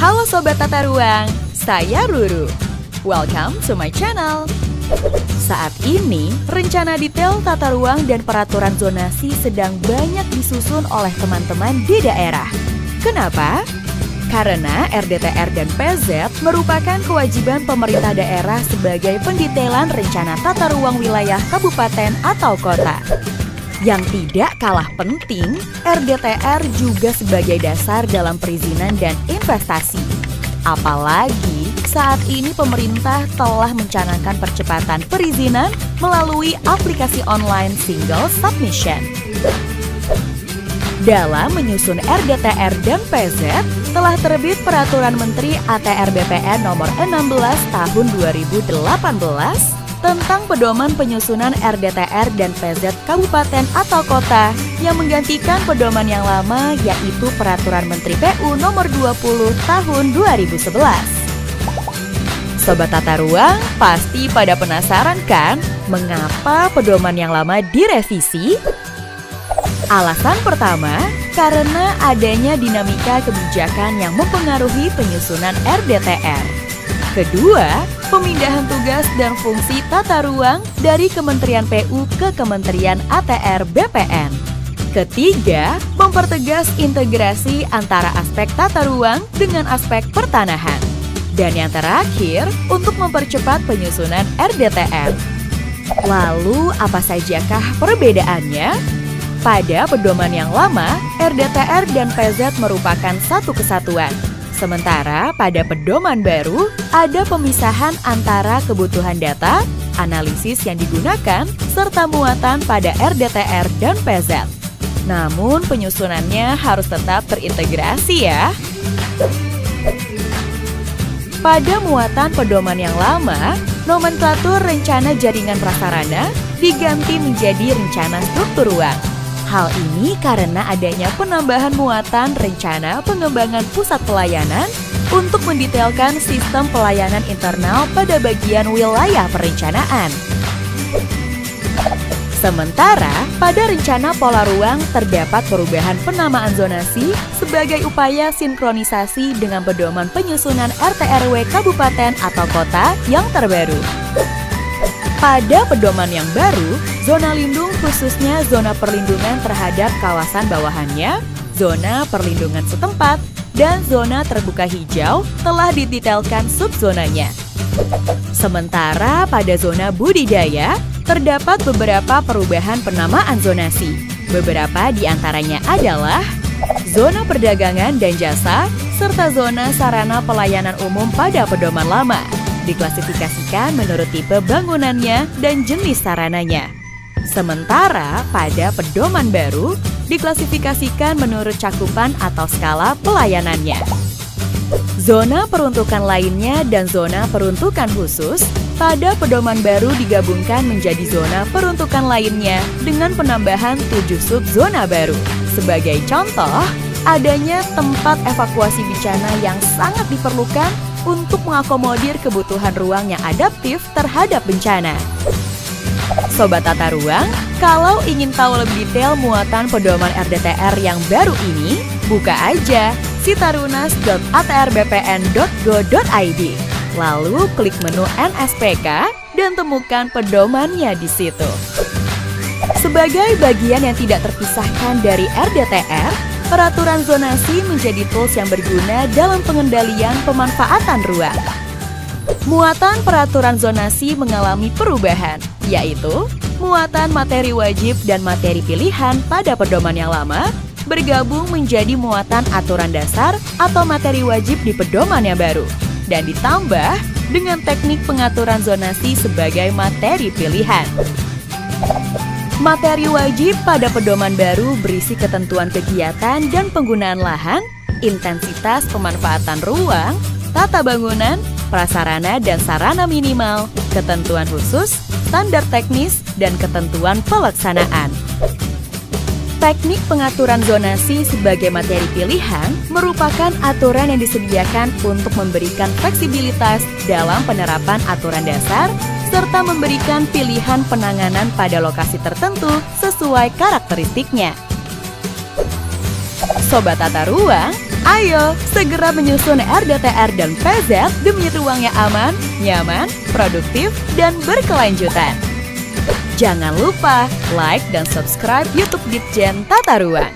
Halo Sobat Tata Ruang, saya Ruru. Welcome to my channel. Saat ini, rencana detail tata ruang dan peraturan zonasi sedang banyak disusun oleh teman-teman di daerah. Kenapa? Karena RDTR dan PZ merupakan kewajiban pemerintah daerah sebagai pendetailan rencana tata ruang wilayah kabupaten atau kota. Yang tidak kalah penting, RDTR juga sebagai dasar dalam perizinan dan investasi. Apalagi saat ini pemerintah telah mencanangkan percepatan perizinan melalui aplikasi online single submission. Dalam menyusun RDTR dan PZ, telah terbit Peraturan Menteri ATR BPN Nomor 16 Tahun 2018 tentang pedoman penyusunan RDTR dan PZ Kabupaten atau Kota yang menggantikan pedoman yang lama, yaitu Peraturan Menteri PU Nomor 20 Tahun 2011. Sobat Tata Ruang, pasti pada penasaran kan mengapa pedoman yang lama direvisi? Alasan pertama, karena adanya dinamika kebijakan yang mempengaruhi penyusunan RDTR. Kedua, pemindahan tugas dan fungsi tata ruang dari Kementerian PU ke Kementerian ATR BPN. Ketiga, mempertegas integrasi antara aspek tata ruang dengan aspek pertanahan. Dan yang terakhir, untuk mempercepat penyusunan RDTR. Lalu, apa sajakah perbedaannya? Pada pedoman yang lama, RDTR dan PZ merupakan satu kesatuan. Sementara pada pedoman baru, ada pemisahan antara kebutuhan data, analisis yang digunakan, serta muatan pada RDTR dan PZ. Namun penyusunannya harus tetap terintegrasi ya. Pada muatan pedoman yang lama, nomenklatur rencana jaringan prasarana diganti menjadi rencana struktur ruang. Hal ini karena adanya penambahan muatan rencana pengembangan pusat pelayanan untuk mendetailkan sistem pelayanan internal pada bagian wilayah perencanaan. Sementara, pada rencana pola ruang terdapat perubahan penamaan zonasi sebagai upaya sinkronisasi dengan pedoman penyusunan RT/RW kabupaten atau kota yang terbaru. Pada pedoman yang baru, zona lindung khususnya zona perlindungan terhadap kawasan bawahannya, zona perlindungan setempat, dan zona terbuka hijau telah didetailkan subzonanya. Sementara pada zona budidaya, terdapat beberapa perubahan penamaan zonasi. Beberapa di antaranya adalah zona perdagangan dan jasa, serta zona sarana pelayanan umum pada pedoman lama. Diklasifikasikan menurut tipe bangunannya dan jenis sarananya. Sementara pada pedoman baru, diklasifikasikan menurut cakupan atau skala pelayanannya. Zona peruntukan lainnya dan zona peruntukan khusus pada pedoman baru digabungkan menjadi zona peruntukan lainnya dengan penambahan 7 subzona baru. Sebagai contoh, adanya tempat evakuasi bencana yang sangat diperlukan untuk mengakomodir kebutuhan ruang yang adaptif terhadap bencana. Sobat Tata Ruang, kalau ingin tahu lebih detail muatan pedoman RDTR yang baru ini, buka aja sitarunnas.atrbpn.go.id. Lalu klik menu NSPK dan temukan pedomannya di situ. Sebagai bagian yang tidak terpisahkan dari RDTR, peraturan zonasi menjadi tools yang berguna dalam pengendalian pemanfaatan ruang. Muatan peraturan zonasi mengalami perubahan, yaitu muatan materi wajib dan materi pilihan pada pedoman yang lama bergabung menjadi muatan aturan dasar atau materi wajib di pedoman yang baru, dan ditambah dengan teknik pengaturan zonasi sebagai materi pilihan. Materi wajib pada pedoman baru berisi ketentuan kegiatan dan penggunaan lahan, intensitas pemanfaatan ruang, tata bangunan, prasarana dan sarana minimal, ketentuan khusus, standar teknis, dan ketentuan pelaksanaan. Teknik pengaturan zonasi sebagai materi pilihan merupakan aturan yang disediakan untuk memberikan fleksibilitas dalam penerapan aturan dasar serta memberikan pilihan penanganan pada lokasi tertentu sesuai karakteristiknya. Sobat Tata Ruang, Ayo, segera menyusun RDTR dan PZ demi ruang yang aman, nyaman, produktif, dan berkelanjutan. Jangan lupa like dan subscribe YouTube Ditjen Tata Ruang.